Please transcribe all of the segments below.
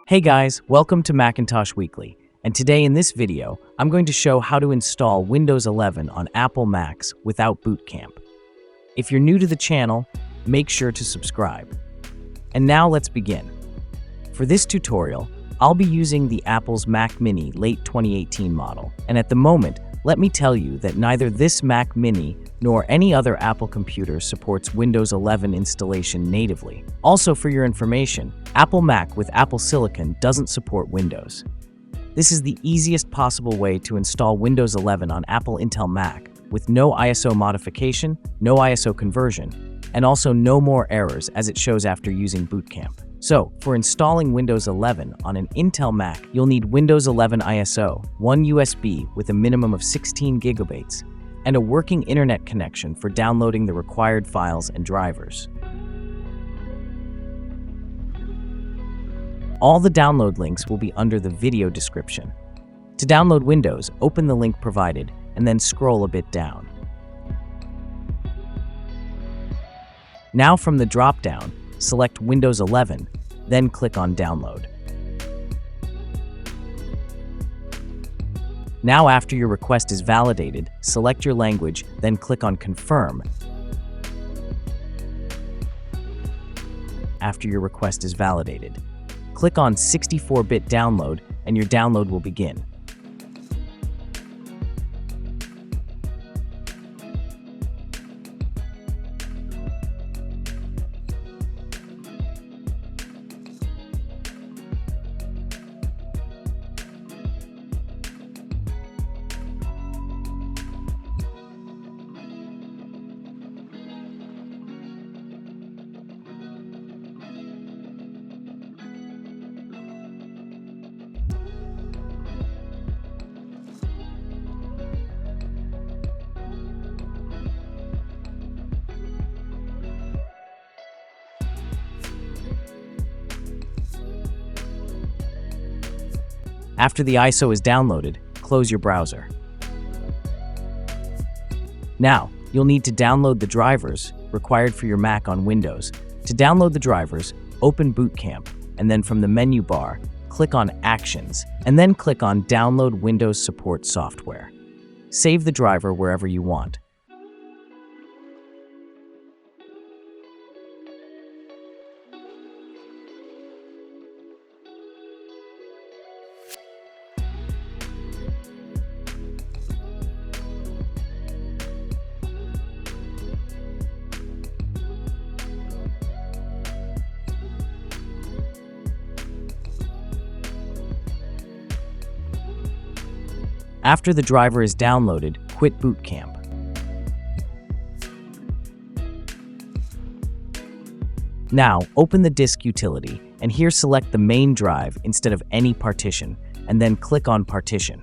Hey guys, welcome to Macintosh Weekly, and today in this video, I'm going to show how to install Windows 11 on Apple Macs without Boot Camp. If you're new to the channel, make sure to subscribe. And now let's begin. For this tutorial, I'll be using the Apple's Mac Mini late 2018 model, and at the moment, let me tell you that neither this Mac Mini nor any other Apple computer supports Windows 11 installation natively. Also, for your information, Apple Mac with Apple Silicon doesn't support Windows. This is the easiest possible way to install Windows 11 on Apple Intel Mac with no ISO modification, no ISO conversion, and also no more errors as it shows after using Boot Camp. So, for installing Windows 11 on an Intel Mac, you'll need Windows 11 ISO, one USB with a minimum of 16 gigabytes, and a working internet connection for downloading the required files and drivers. All the download links will be under the video description. To download Windows, open the link provided and then scroll a bit down. Now from the drop-down, select Windows 11, then click on Download. Now after your request is validated, select your language, then click on Confirm. After your request is validated, click on 64-bit download and your download will begin. After the ISO is downloaded, close your browser. Now, you'll need to download the drivers required for your Mac on Windows. To download the drivers, open Boot Camp, and then from the menu bar, click on Actions, and then click on Download Windows Support Software. Save the driver wherever you want. After the driver is downloaded, quit Boot Camp. Now, open the disk utility, and here select the main drive instead of any partition, and then click on Partition.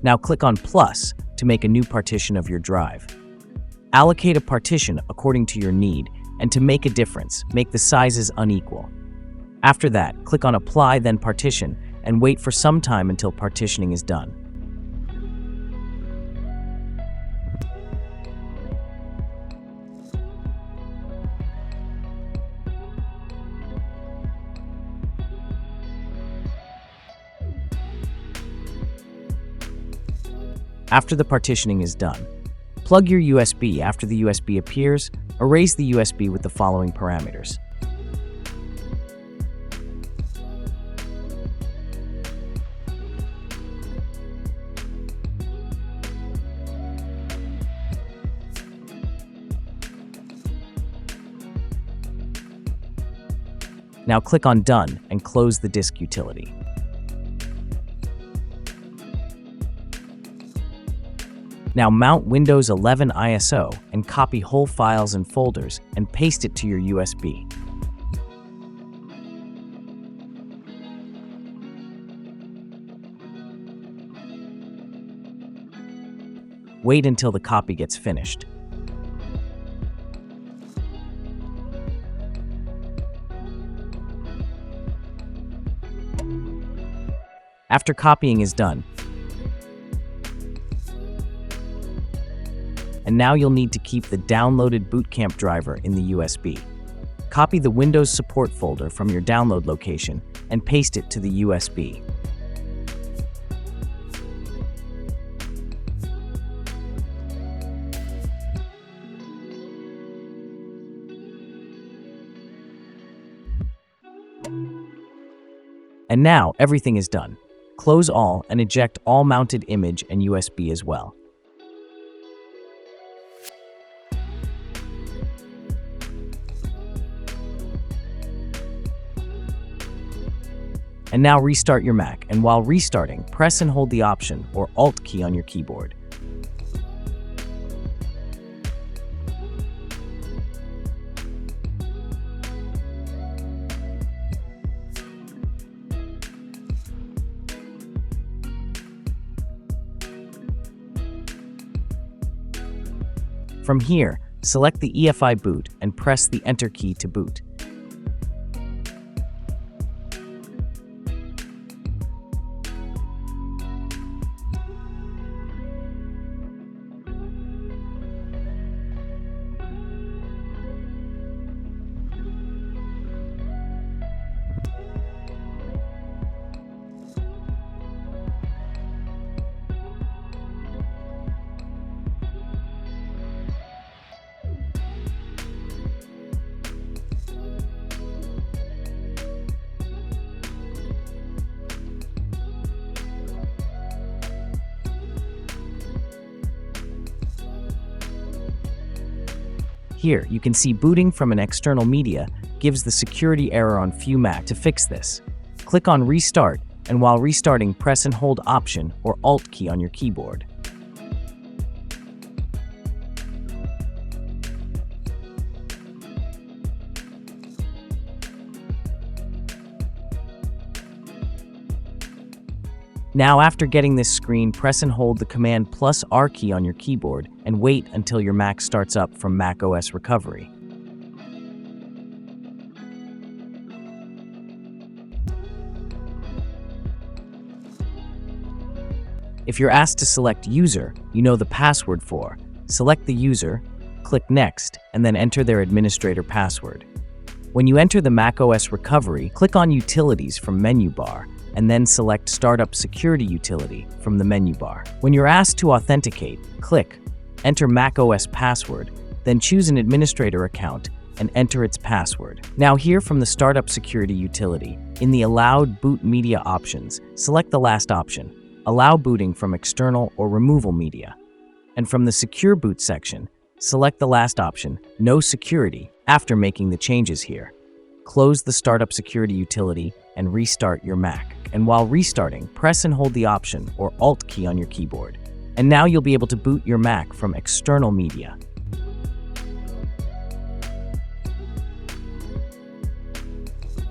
Now click on Plus to make a new partition of your drive. Allocate a partition according to your need, and to make a difference, make the sizes unequal. After that, click on Apply, then Partition, and wait for some time until partitioning is done. After the partitioning is done, plug your USB. After the USB appears, erase the USB with the following parameters. Now click on Done and close the disk utility. Now mount Windows 11 ISO and copy whole files and folders and paste it to your USB. Wait until the copy gets finished. After copying is done, and now you'll need to keep the downloaded Boot Camp driver in the USB. Copy the Windows support folder from your download location and paste it to the USB. And now everything is done. Close all and eject all mounted image and USB as well. And now restart your Mac, and while restarting, press and hold the Option or Alt key on your keyboard. From here, select the EFI boot and press the Enter key to boot. Here, you can see booting from an external media gives the security error on few Mac. To fix this, click on Restart, and while restarting, press and hold Option or Alt key on your keyboard. Now, after getting this screen, press and hold the Command plus R key on your keyboard and wait until your Mac starts up from macOS recovery. If you're asked to select User you know the password for, select the user, click Next, and then enter their administrator password. When you enter the macOS recovery, click on Utilities from menu bar, and then select Startup Security Utility from the menu bar. When you're asked to authenticate, click Enter macOS password, then choose an administrator account and enter its password. Now here from the Startup Security Utility, in the Allowed Boot Media options, select the last option, Allow booting from external or removal media. And from the Secure Boot section, select the last option, No Security, after making the changes here. Close the Startup Security Utility and restart your Mac. And while restarting, press and hold the Option or Alt key on your keyboard. And now you'll be able to boot your Mac from external media.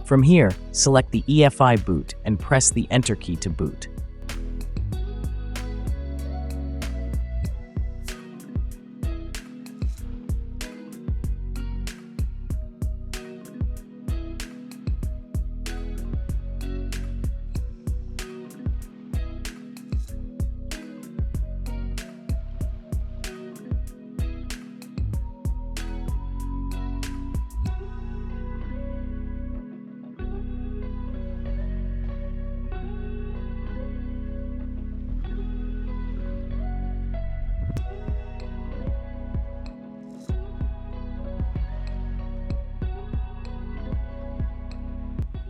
From here, select the EFI boot and press the Enter key to boot.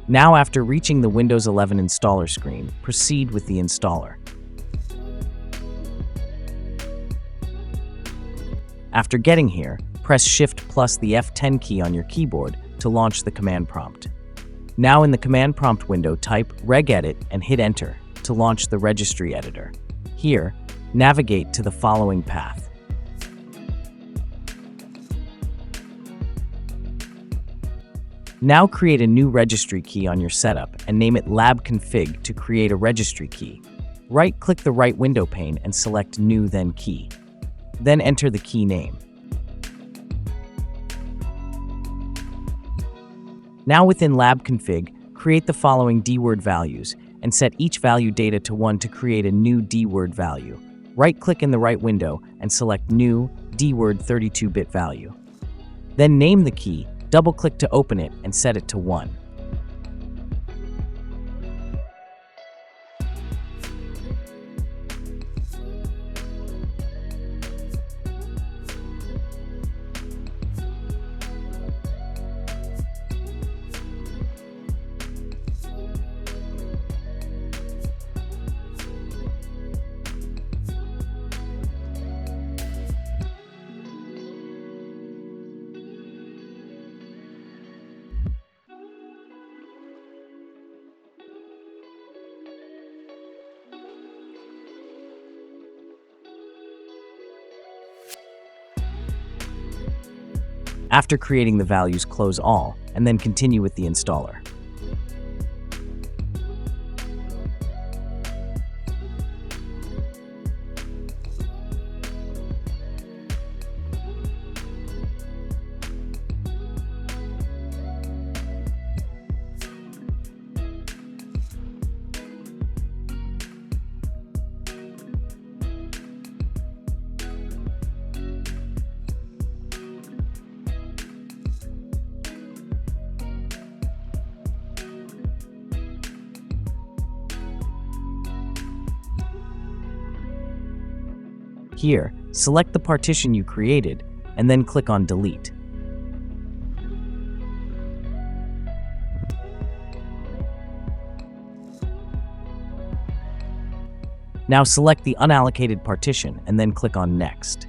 Now, after reaching the Windows 11 installer screen, proceed with the installer. After getting here, press Shift plus the F10 key on your keyboard to launch the command prompt. Now in the command prompt window, type regedit and hit Enter to launch the registry editor. Here, navigate to the following path. Now create a new registry key on your setup and name it labconfig to create a registry key. Right-click the right window pane and select New then Key. Then enter the key name. Now within labconfig, create the following dword values and set each value data to 1 to create a new dword value. Right-click in the right window and select New dword 32-bit value. Then name the key Double-click to open it and set it to 1. After creating the values, close all, and then continue with the installer. Here, select the partition you created, and then click on Delete. Now select the unallocated partition and then click on Next.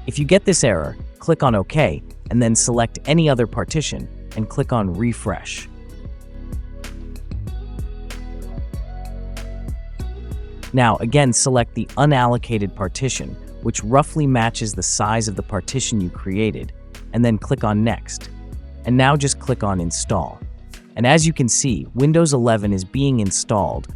If you get this error, click on OK and then select any other partition and click on Refresh. Now again select the unallocated partition, which roughly matches the size of the partition you created, and then click on Next. And now just click on Install. And as you can see, Windows 11 is being installed.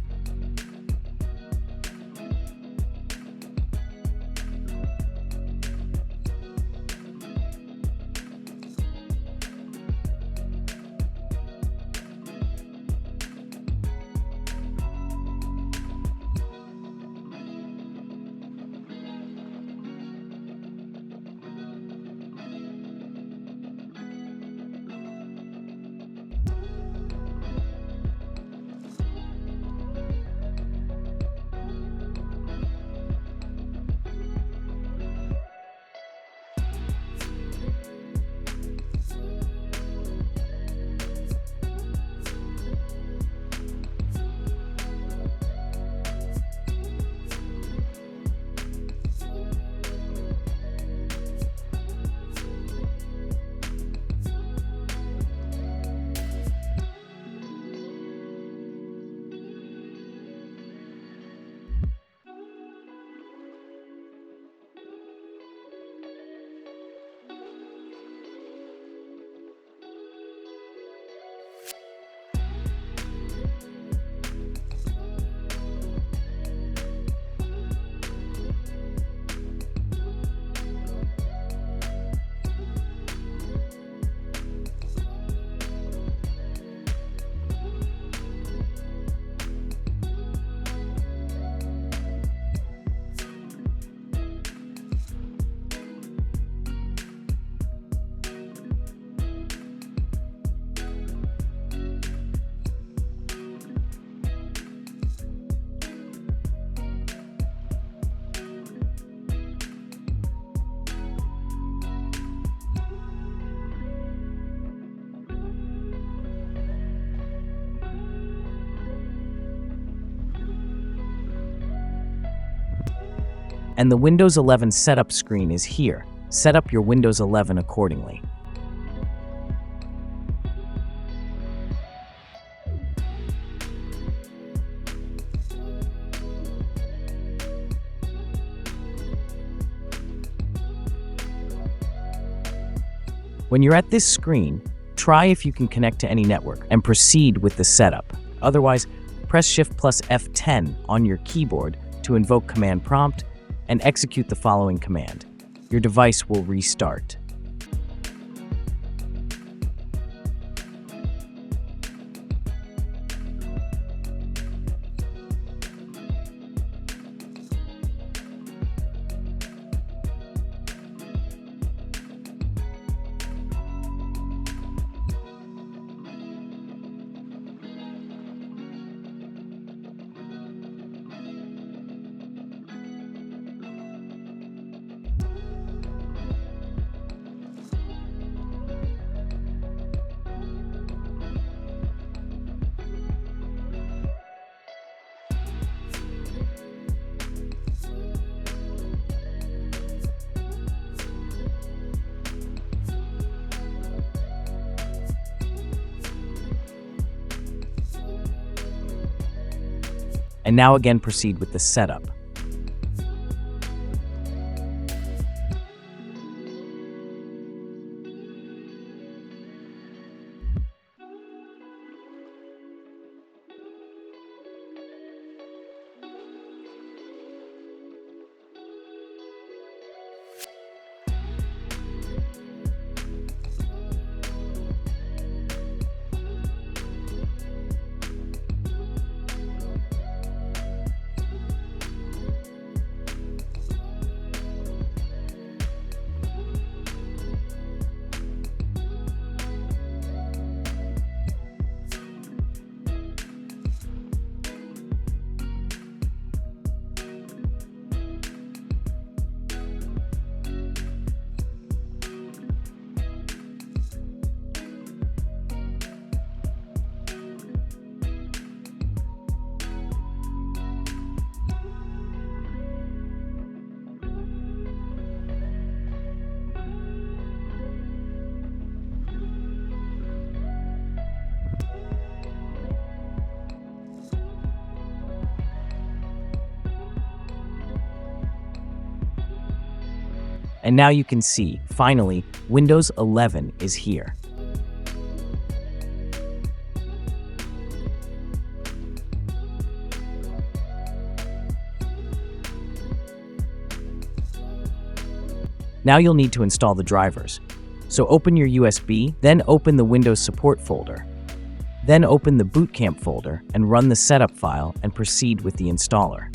And the Windows 11 setup screen is here. Set up your Windows 11 accordingly. When you're at this screen, try if you can connect to any network and proceed with the setup. Otherwise, press Shift plus F10 on your keyboard to invoke Command Prompt and execute the following command. Your device will restart. And now again proceed with the setup. And now you can see, finally, Windows 11 is here. Now you'll need to install the drivers. So open your USB, then open the Windows Support folder. Then open the Boot Camp folder and run the setup file and proceed with the installer.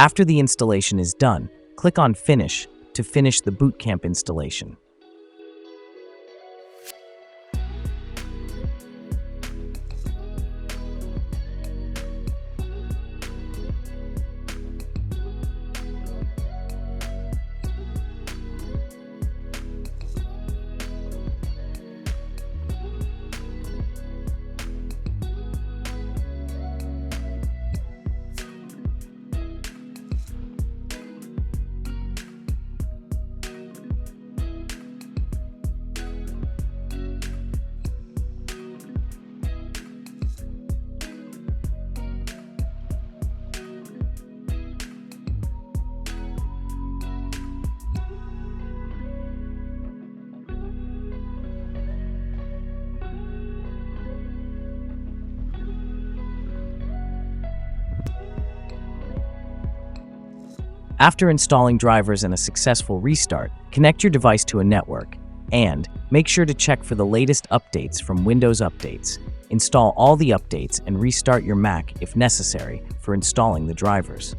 After the installation is done, click on Finish to finish the Boot Camp installation. After installing drivers and a successful restart, connect your device to a network, and make sure to check for the latest updates from Windows Updates. Install all the updates and restart your Mac if necessary for installing the drivers.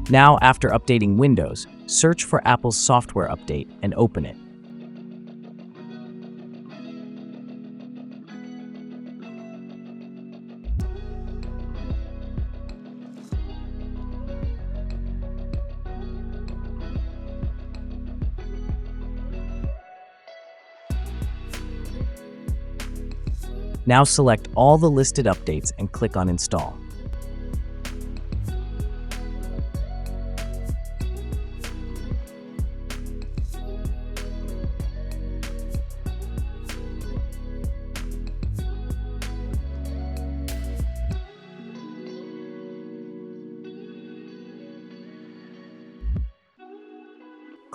Now, after updating Windows, search for Apple's software update and open it. Now select all the listed updates and click on Install.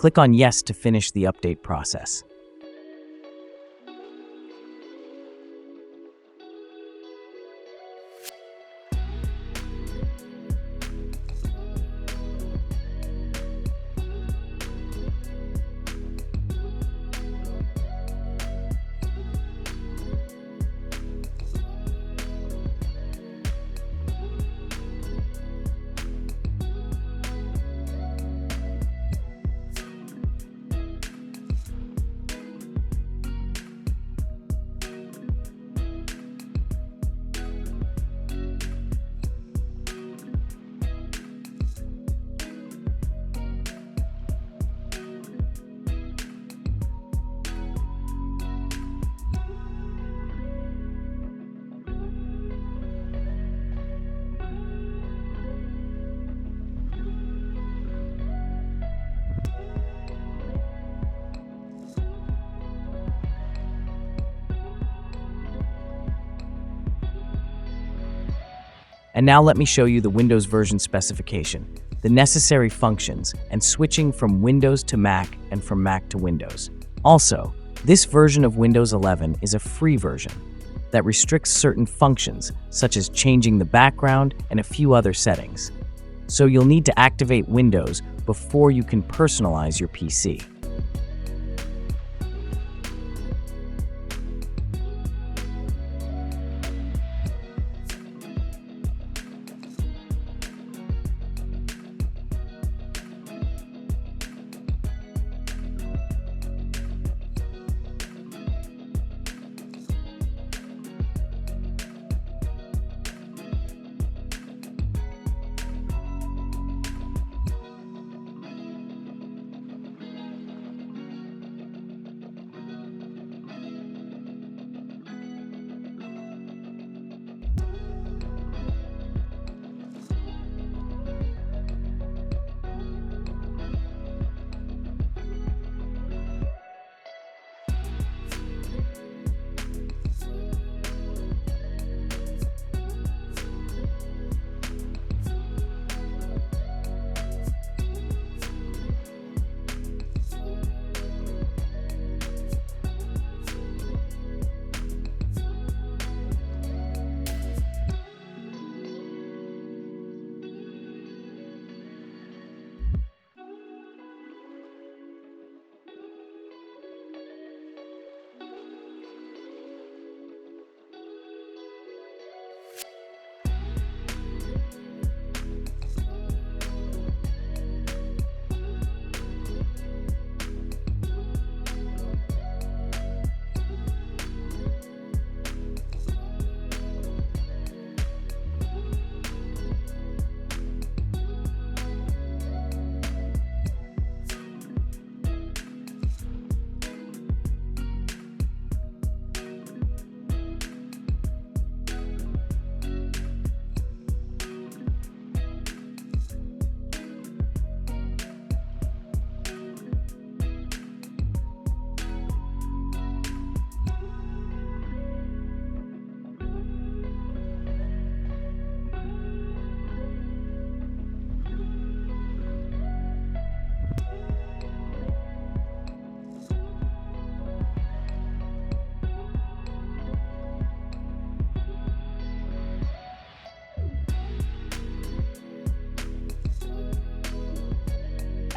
Click on Yes to finish the update process. And now let me show you the Windows version specification, the necessary functions, and switching from Windows to Mac and from Mac to Windows. Also, this version of Windows 11 is a free version that restricts certain functions, such as changing the background and a few other settings. So you'll need to activate Windows before you can personalize your PC.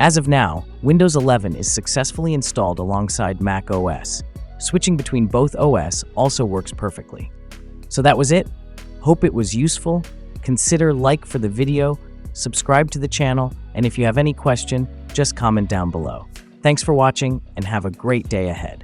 As of now, Windows 11 is successfully installed alongside macOS. Switching between both OS also works perfectly. So that was it. Hope it was useful. Consider like for the video subscribe to the channel, and if you have any question, just comment down below. Thanks for watching and have a great day ahead.